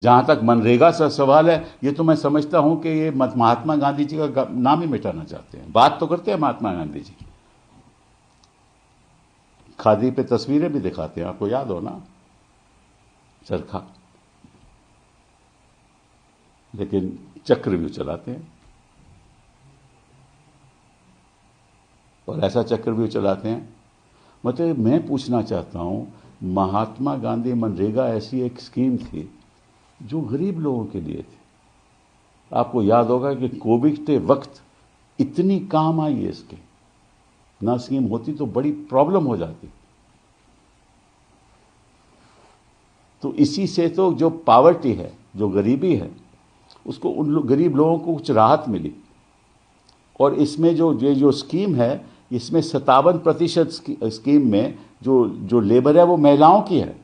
जहां तक मनरेगा से सवाल है, ये तो मैं समझता हूं कि ये महात्मा गांधी जी का नाम ही मिटाना चाहते हैं। बात तो करते हैं महात्मा गांधी जी की, खादी पे तस्वीरें भी दिखाते हैं, आपको याद हो ना, चरखा, लेकिन चक्रव्यूह चलाते हैं। और ऐसा चक्रव्यूह चलाते हैं, मतलब मैं पूछना चाहता हूं, महात्मा गांधी मनरेगा ऐसी एक स्कीम थी जो गरीब लोगों के लिए थी। आपको याद होगा कि कोविड के वक्त इतनी काम आई है इसके, ना स्कीम होती तो बड़ी प्रॉब्लम हो जाती। तो इसी से तो जो पावर्टी है, जो गरीबी है, उसको गरीब लोगों को कुछ राहत मिली। और इसमें जो स्कीम है, इसमें 57% स्कीम में जो लेबर है वो महिलाओं की है।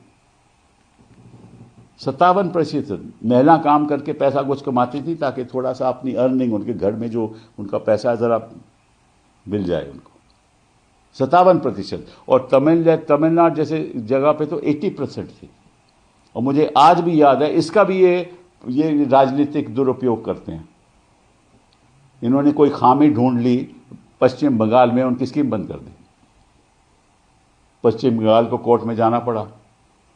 57% महिला काम करके पैसा कुछ कमाती थी ताकि थोड़ा सा अपनी अर्निंग, उनके घर में जो उनका पैसा जरा मिल जाए उनको। 57%। और तमिलनाडु जैसे जगह पे तो 80% थी। और मुझे आज भी याद है, इसका भी ये राजनीतिक दुरुपयोग करते हैं। इन्होंने कोई खामी ढूंढ ली पश्चिम बंगाल में, उनकी स्कीम बंद कर दी। पश्चिम बंगाल को कोर्ट में जाना पड़ा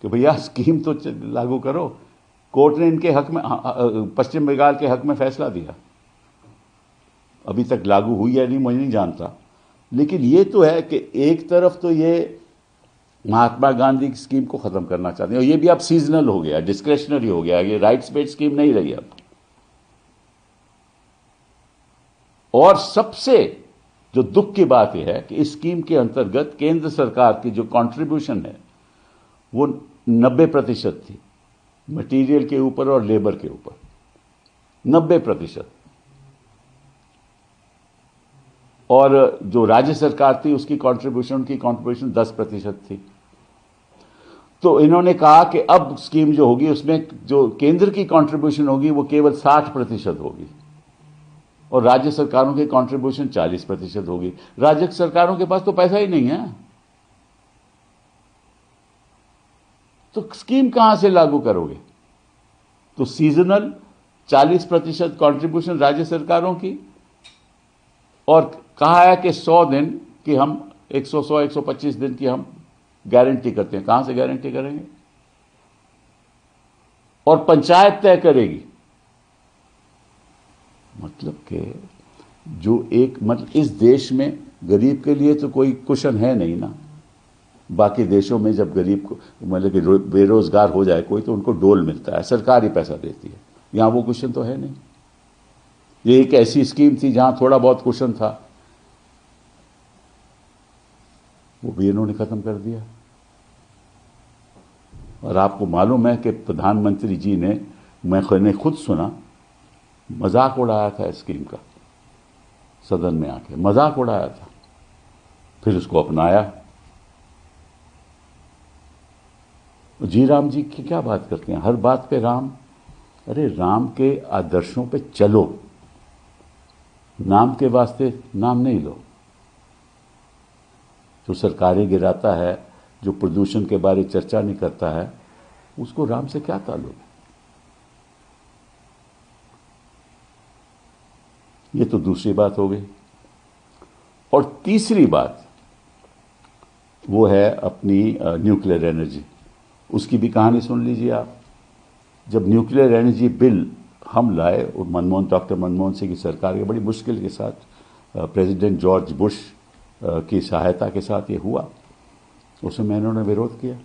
कि भैया स्कीम तो लागू करो। कोर्ट ने इनके हक में, पश्चिम बंगाल के हक में फैसला दिया। अभी तक लागू हुई है नहीं, मुझे नहीं जानता, लेकिन ये तो है कि एक तरफ तो ये महात्मा गांधी की स्कीम को खत्म करना चाहते हैं, और ये भी अब सीजनल हो गया, डिस्क्रेशनरी हो गया, ये राइट्स बेस्ड स्कीम नहीं रही अब। और सबसे जो दुख की बात यह है कि इस स्कीम के अंतर्गत केंद्र सरकार की जो कंट्रीब्यूशन है वो 90% थी, मटेरियल के ऊपर और लेबर के ऊपर 90%। और जो राज्य सरकार थी उसकी कंट्रीब्यूशन 10% थी। तो इन्होंने कहा कि अब स्कीम जो होगी उसमें जो केंद्र की कंट्रीब्यूशन होगी वो केवल 60% होगी और राज्य सरकारों की कंट्रीब्यूशन 40% होगी। राज्य सरकारों के पास तो पैसा ही नहीं है, तो स्कीम कहां से लागू करोगे? तो सीजनल 40% कंट्रीब्यूशन राज्य सरकारों की, और कहा है कि 100 दिन की हम 125 दिन की हम गारंटी करते हैं। कहां से गारंटी करेंगे? और पंचायत तय करेगी। मतलब कि मतलब इस देश में गरीब के लिए तो कोई कुशन है नहीं ना। बाकी देशों में जब गरीब को, मतलब कि बेरोजगार हो जाए कोई, तो उनको डोल मिलता है, सरकार ही पैसा देती है। यहां वो कुशन तो है नहीं। ये एक ऐसी स्कीम थी जहां थोड़ा बहुत कुशन था, वो भी इन्होंने खत्म कर दिया। और आपको मालूम है कि प्रधानमंत्री जी ने, मैंने खुद सुना, मजाक उड़ाया था इस स्कीम का, सदन में आके मजाक उड़ाया था, फिर उसको अपनाया। जी राम जी की क्या बात करते हैं, हर बात पे राम। अरे राम के आदर्शों पे चलो, नाम के वास्ते नाम नहीं लो। जो सरकारें गिराता है, जो प्रदूषण के बारे चर्चा नहीं करता है, उसको राम से क्या ताल्लुक है? ये तो दूसरी बात हो गई। और तीसरी बात वो है अपनी न्यूक्लियर एनर्जी। उसकी भी कहानी सुन लीजिए आप। जब न्यूक्लियर एनर्जी बिल हम लाए, और डॉक्टर मनमोहन सिंह की सरकार के बड़ी मुश्किल के साथ, प्रेसिडेंट जॉर्ज बुश की सहायता के साथ ये हुआ, उस समय इन्होंने विरोध किया।